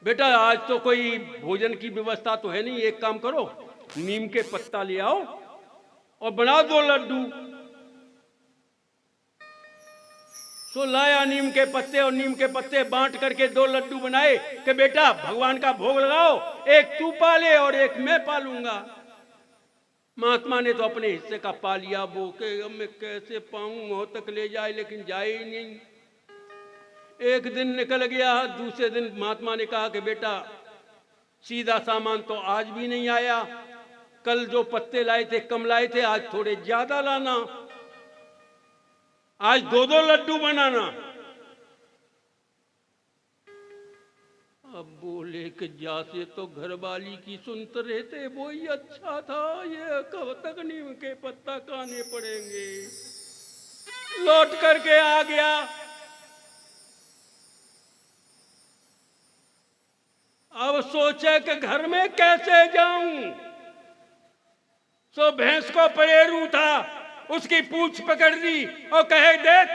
बेटा आज तो कोई भोजन की व्यवस्था तो है नहीं, एक काम करो, नीम के पत्ता ले आओ और बना दो लड्डू। तो लाया नीम के पत्ते और नीम के पत्ते बांट करके 2 लड्डू बनाए कि बेटा भगवान का भोग लगाओ, एक तू पाले और एक मैं पालूंगा। महात्मा ने तो अपने हिस्से का पा लिया, वो के अब मैं कैसे पाऊं, वहां तक ले जाए लेकिन जाए ही नहीं। एक दिन निकल गया, दूसरे दिन महात्मा ने कहा कि बेटा सीधा सामान तो आज भी नहीं आया, कल जो पत्ते लाए थे कम लाए थे, आज थोड़े ज्यादा लाना, आज 2-2 लड्डू बनाना। अब बोले कि जैसे तो घरवाली की सुनते रहते वो ही अच्छा था, ये कब तक नीम के पत्ता खाने पड़ेंगे। लौट करके आ गया, अब सोचे कि घर में कैसे जाऊं। सो भैंस को परेरू था, उसकी पूंछ पकड़ दी और कहे देख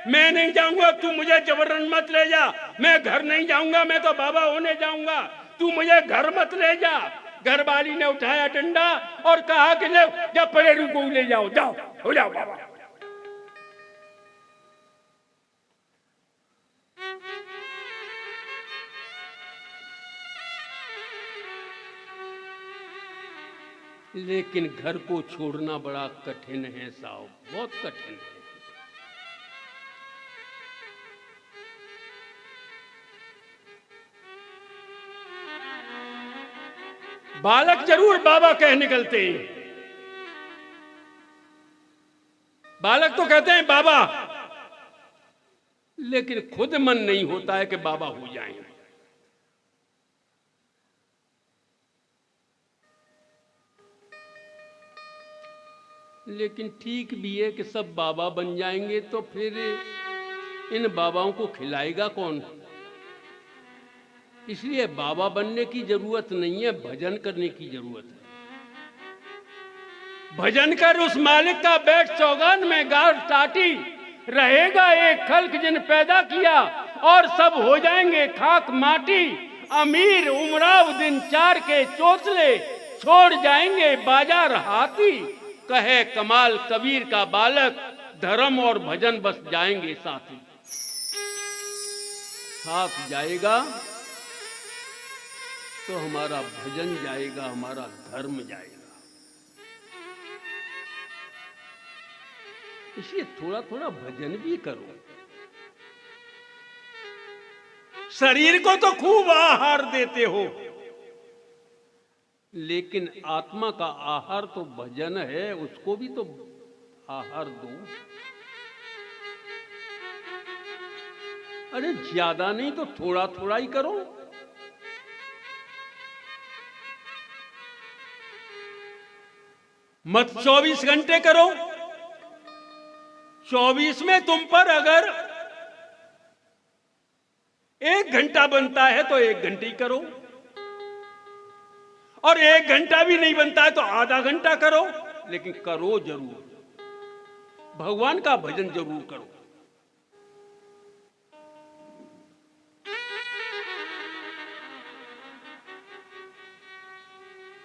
मैं नहीं जाऊंगा, तू मुझे जबरन मत ले जा, मैं घर नहीं जाऊंगा, मैं तो बाबा होने जाऊंगा, तू मुझे घर मत ले जा। घरवाली ने उठाया डंडा और कहा कि ले जा परेरू को ले जाओ, जाओ हो जाओ बाबा। लेकिन घर को छोड़ना बड़ा कठिन है साहब, बहुत कठिन है। बालक जरूर बाबा कह निकलते हैं, बालक तो कहते हैं बाबा, लेकिन खुद मन नहीं होता है कि बाबा हो जाएं। लेकिन ठीक भी है कि सब बाबा बन जाएंगे तो फिर इन बाबाओं को खिलाएगा कौन। इसलिए बाबा बनने की जरूरत नहीं है, भजन करने की जरूरत है। भजन कर उस मालिक का बैठ चौगान में गार टाटी, रहेगा एक खल्क जिन पैदा किया और सब हो जाएंगे खाक माटी। अमीर उमराव दिन 4 के चोचले, छोड़ जाएंगे बाजार हाथी। कहे कमाल कबीर का बालक, धर्म और भजन बस जाएंगे साथी। साथ जाएगा तो हमारा भजन जाएगा, हमारा धर्म जाएगा। इसलिए थोड़ा थोड़ा भजन भी करो। शरीर को तो खूब आहार देते हो, लेकिन आत्मा का आहार तो भजन है, उसको भी तो आहार दो। अरे ज्यादा नहीं तो थोड़ा थोड़ा ही करो। मत 24 घंटे करो। 24 में तुम पर अगर 1 घंटा बनता है तो 1 घंटे ही करो, और 1 घंटा भी नहीं बनता है तो आधा घंटा करो, लेकिन करो जरूर। भगवान का भजन जरूर करो।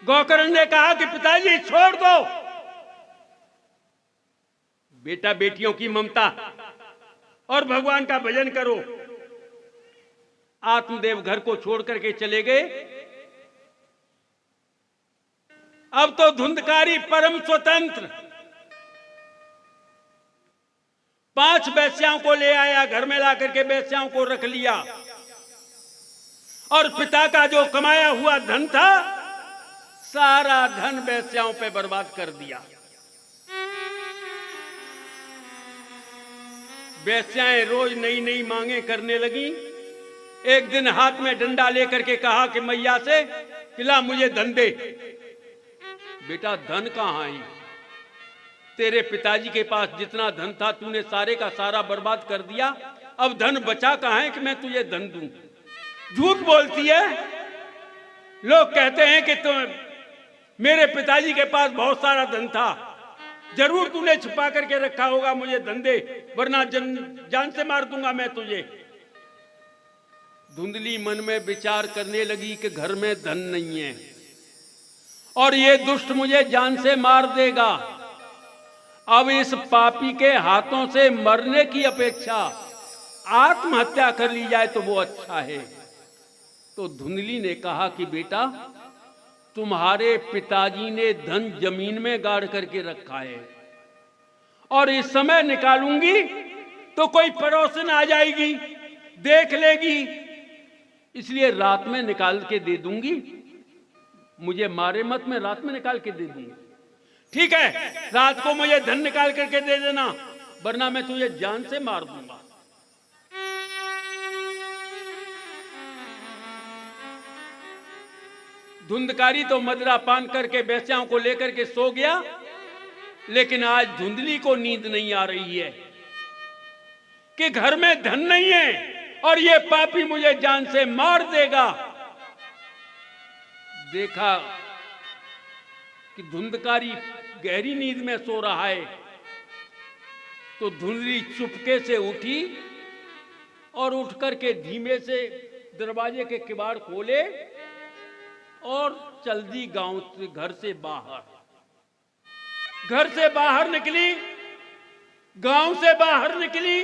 गोकर्ण ने कहा कि पिताजी छोड़ दो। बेटा बेटियों की ममता और भगवान का भजन करो। आत्मदेव घर को छोड़ करके चले गए। अब तो धुंधकारी परम स्वतंत्र 5 वेश्याओं को ले आया, घर में ला करके वेश्याओं को रख लिया, और पिता का जो कमाया हुआ धन था सारा धन वेश्याओं पे बर्बाद कर दिया। वेश्याएं रोज नई नई मांगे करने लगी। एक दिन हाथ में डंडा लेकर के कहा कि मैया से पिला मुझे धन दे। बेटा धन कहां है? तेरे पिताजी के पास जितना धन था तूने सारे का सारा बर्बाद कर दिया, अब धन बचा कहां है कि मैं तुझे धन दूं? झूठ बोलती है। लोग कहते हैं कि तुम मेरे पिताजी के पास बहुत सारा धन था, जरूर तूने छुपा करके रखा होगा, मुझे धन दे वरना जान से मार दूंगा मैं तुझे। धुंधली मन में विचार करने लगी कि घर में धन नहीं है और ये दुष्ट मुझे जान से मार देगा। अब इस पापी के हाथों से मरने की अपेक्षा आत्महत्या कर ली जाए तो वो अच्छा है। तो धुंधली ने कहा कि बेटा, तुम्हारे पिताजी ने धन जमीन में गाड़ करके रखा है और इस समय निकालूंगी तो कोई पड़ोसन आ जाएगी, देख लेगी, इसलिए रात में निकाल के दे दूंगी। मुझे मारे मत, मैं रात में निकाल के दे दूंगी। ठीक है, रात को मुझे धन निकाल करके दे देना, वरना मैं तुझे जान से मार दूंगा। धुंधकारी तो मदिरा पान करके बेस्याओं को लेकर के सो गया, लेकिन आज धुंधली को नींद नहीं आ रही है कि घर में धन नहीं है और ये पापी मुझे जान से मार देगा। देखा कि धुंधकारी गहरी नींद में सो रहा है, तो धुंधली चुपके से उठी और उठ करके धीमे से दरवाजे के किवाड़ खोले और चल दी गांव से, घर से बाहर निकली, गांव से बाहर निकली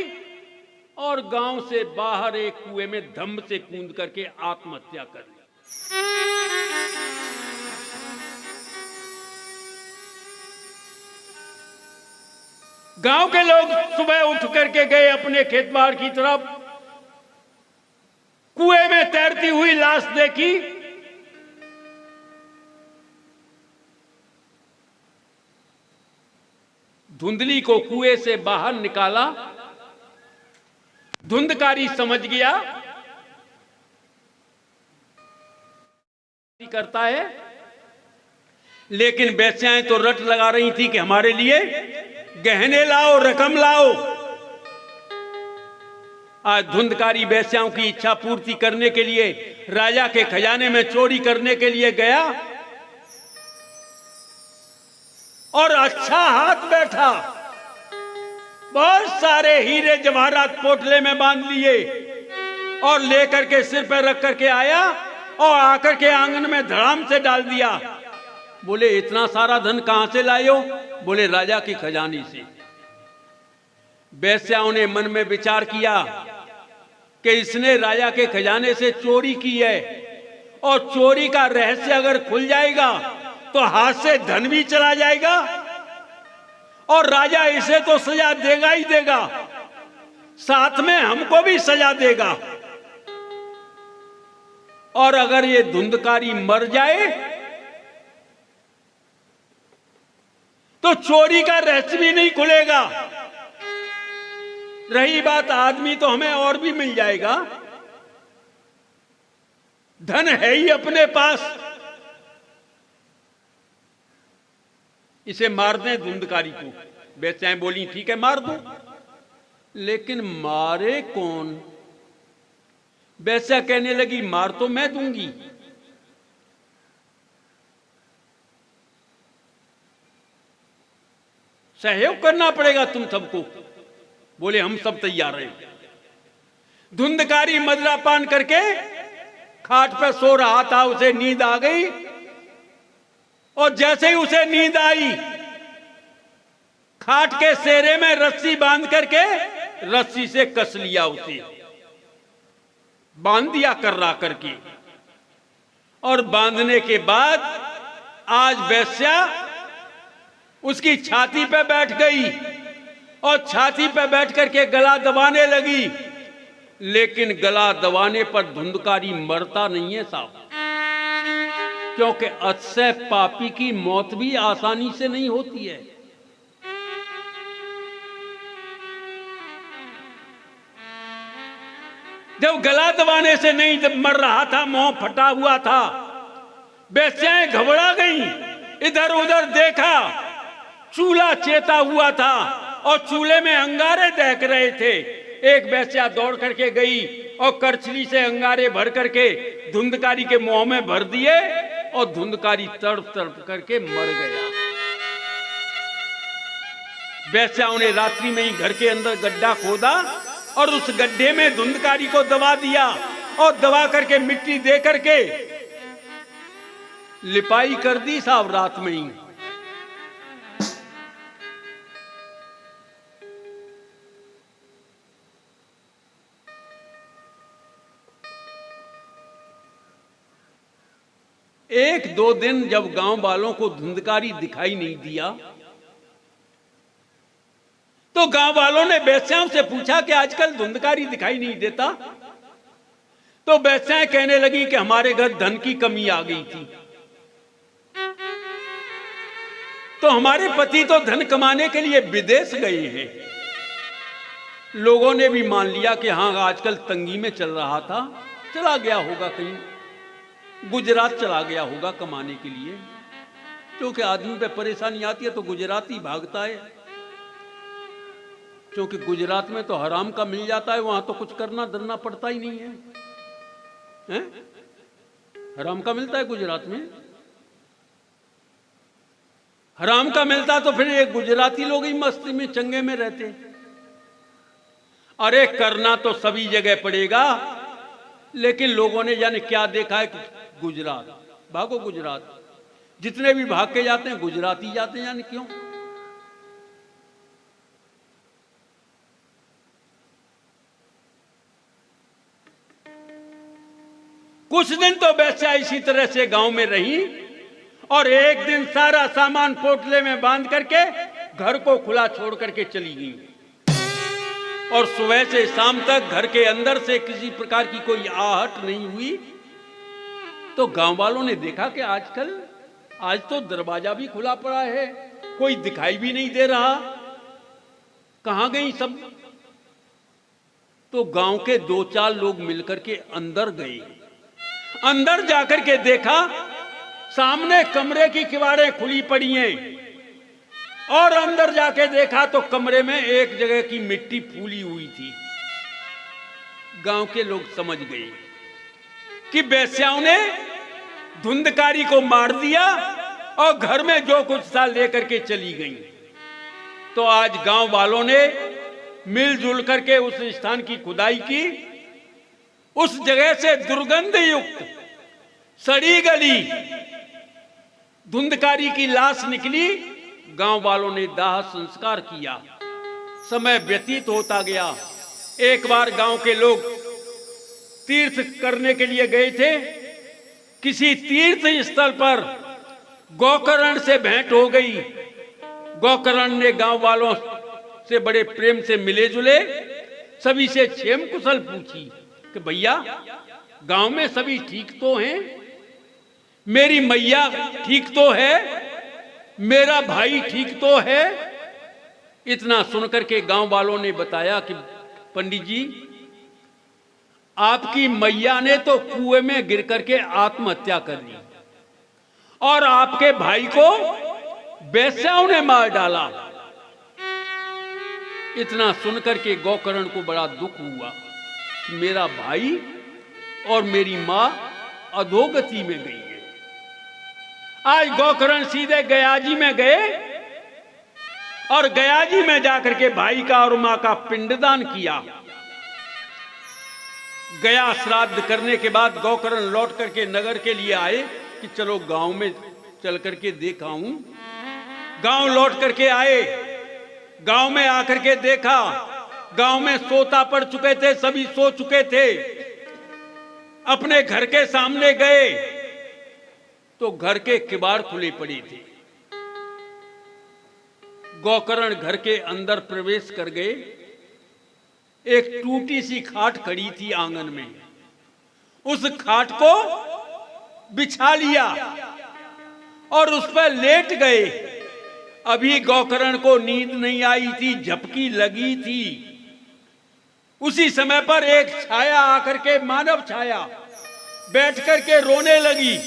और गांव से बाहर एक कुएं में धम से कूद करके आत्महत्या कर ली। गांव के लोग सुबह उठ करके गए अपने खेत बाड़ की तरफ, कुएं में तैरती हुई लाश देखी। धुंधली को कुएं से बाहर निकाला। धुंधकारी समझ गया करता है, लेकिन बेस्याएं तो रट लगा रही थी कि हमारे लिए गहने लाओ, रकम लाओ। आज धुंधकारी बेस्याओं की इच्छा पूर्ति करने के लिए राजा के खजाने में चोरी करने के लिए गया और अच्छा हाथ बैठा, बहुत सारे हीरे जवाहरात पोटले में बांध लिए और लेकर के सिर पर रख करके आया और आकर के आंगन में धड़ाम से डाल दिया। बोले, इतना सारा धन कहां से लाए हो? बोले, राजा की खजानी से। बेस्याओं ने मन में विचार किया कि इसने राजा के खजाने से चोरी की है और चोरी का रहस्य अगर खुल जाएगा तो हाथ से धन भी चला जाएगा और राजा इसे तो सजा देगा ही देगा, साथ में हमको भी सजा देगा। और अगर ये धुंधकारी मर जाए तो चोरी का रहस्य भी नहीं खुलेगा। रही बात आदमी, तो हमें और भी मिल जाएगा, धन है ही अपने पास। इसे मार दें धुंधकारी को। बेस्याएं बोली, ठीक है मार दो, लेकिन मारे कौन? बेस्या कहने लगी, मार तो मैं दूंगी, सहयोग करना पड़ेगा तुम सबको। बोले, हम सब तैयार हैं। धुंधकारी मदिरा पान करके खाट पर सो रहा था, उसे नींद आ गई और जैसे ही उसे नींद आई, खाट के सेरे में रस्सी बांध करके रस्सी से कस लिया, उसे बांध दिया कर्रा करके। और बांधने के बाद आज बेस्या उसकी छाती पे बैठ गई और छाती पे बैठ करके गला दबाने लगी, लेकिन गला दबाने पर धुंधकारी मरता नहीं है साहब, क्योंकि अतिशय पापी की मौत भी आसानी से नहीं होती है। जब गला दबाने से नहीं जब मर रहा था, मुंह फटा हुआ था, बेस्याएं घबरा गईं, इधर उधर देखा, चूल्हा चेता हुआ था और चूल्हे में अंगारे दहक रहे थे। एक बेस्या दौड़ करके गई और करछली से अंगारे भर करके धुंधकारी के मुंह में भर दिए और धुंधकारी तड़प तड़प करके मर गया। बेस्याओं ने रात्रि में ही घर के अंदर गड्ढा खोदा और उस गड्ढे में धुंधकारी को दबा दिया और दबा करके मिट्टी दे करके लिपाई कर दी साहब रात में ही। एक दो दिन जब गांव वालों को धुंधकारी दिखाई नहीं दिया तो गांव वालों ने वेश्याओं से पूछा कि आजकल धुंधकारी दिखाई नहीं देता। तो वेश्याएं कहने लगी कि हमारे घर धन की कमी आ गई थी, तो हमारे पति तो धन कमाने के लिए विदेश गए हैं। लोगों ने भी मान लिया कि हां आजकल तंगी में चल रहा था, चला गया होगा कहीं, गुजरात चला गया होगा कमाने के लिए। क्योंकि आदमी पे परेशानी आती है तो गुजरात ही भागता है, क्योंकि गुजरात में तो हराम का मिल जाता है, वहां तो कुछ करना धरना पड़ता ही नहीं है, हराम का मिलता है गुजरात में। हराम का मिलता तो फिर ये गुजराती लोग ही मस्ती में चंगे में रहते। अरे करना तो सभी जगह पड़ेगा, लेकिन लोगों ने जाने क्या देखा है कि गुजरात, भागो गुजरात। जितने भी भाग के जाते हैं गुजरात ही जाते हैं, जाने क्यों। कुछ दिन तो वैसे इसी तरह से गांव में रही और एक दिन सारा सामान पोटले में बांध करके घर को खुला छोड़ करके चली गई। और सुबह से शाम तक घर के अंदर से किसी प्रकार की कोई आहट नहीं हुई। तो गांव वालों ने देखा कि आज तो दरवाजा भी खुला पड़ा है, कोई दिखाई भी नहीं दे रहा, कहां गई सब। तो गांव के दो चार लोग मिलकर के अंदर गए। अंदर जाकर के देखा सामने कमरे की किवाड़ें खुली पड़ी हैं, और अंदर जाके देखा तो कमरे में एक जगह की मिट्टी फूली हुई थी। गांव के लोग समझ गए कि वेश्याओं ने धुंधकारी को मार दिया और घर में जो कुछ था लेकर के चली गई। तो आज गांव वालों ने मिलजुल करके उस स्थान की खुदाई की। उस जगह से दुर्गंध युक्त सड़ी गली धुंधकारी की लाश निकली। गांव वालों ने दाह संस्कार किया। समय व्यतीत होता गया। एक बार गांव के लोग तीर्थ करने के लिए गए थे। किसी तीर्थ स्थल पर गोकर्ण से भेंट हो गई। गोकर्ण ने गांव वालों से बड़े प्रेम से मिले जुले, सभी से क्षेम कुशल पूछी कि भैया गांव में सभी ठीक तो हैं, मेरी मैया ठीक तो है, मेरा भाई ठीक तो है। इतना सुनकर के गांव वालों ने बताया कि पंडित जी, आपकी मैया ने तो कुएं में गिर करके आत्महत्या कर ली और आपके भाई को वेश्याओं ने मार डाला। इतना सुनकर के गोकर्ण को बड़ा दुख हुआ कि मेरा भाई और मेरी मां अधोगति में गई है। आज गोकर्ण सीधे गयाजी में गए और गयाजी में जाकर के भाई का और मां का पिंडदान किया। गया श्राद्ध करने के बाद गोकर्ण लौट करके नगर के लिए आए कि चलो गांव में चल करके देखा हूं। गांव लौट करके आए। गांव में आकर के देखा, गांव में सोता पड़ चुके थे, सभी सो चुके थे। अपने घर के सामने गए तो घर के किवाड़ खुले पड़े थे। गोकर्ण घर के अंदर प्रवेश कर गए। एक टूटी सी खाट खड़ी थी आंगन में, उस खाट को बिछा लिया और उस पर लेट गए। अभी गोकर्ण को नींद नहीं आई थी, झपकी लगी थी। उसी समय पर एक छाया आकर के, मानव छाया, बैठ करके रोने लगी।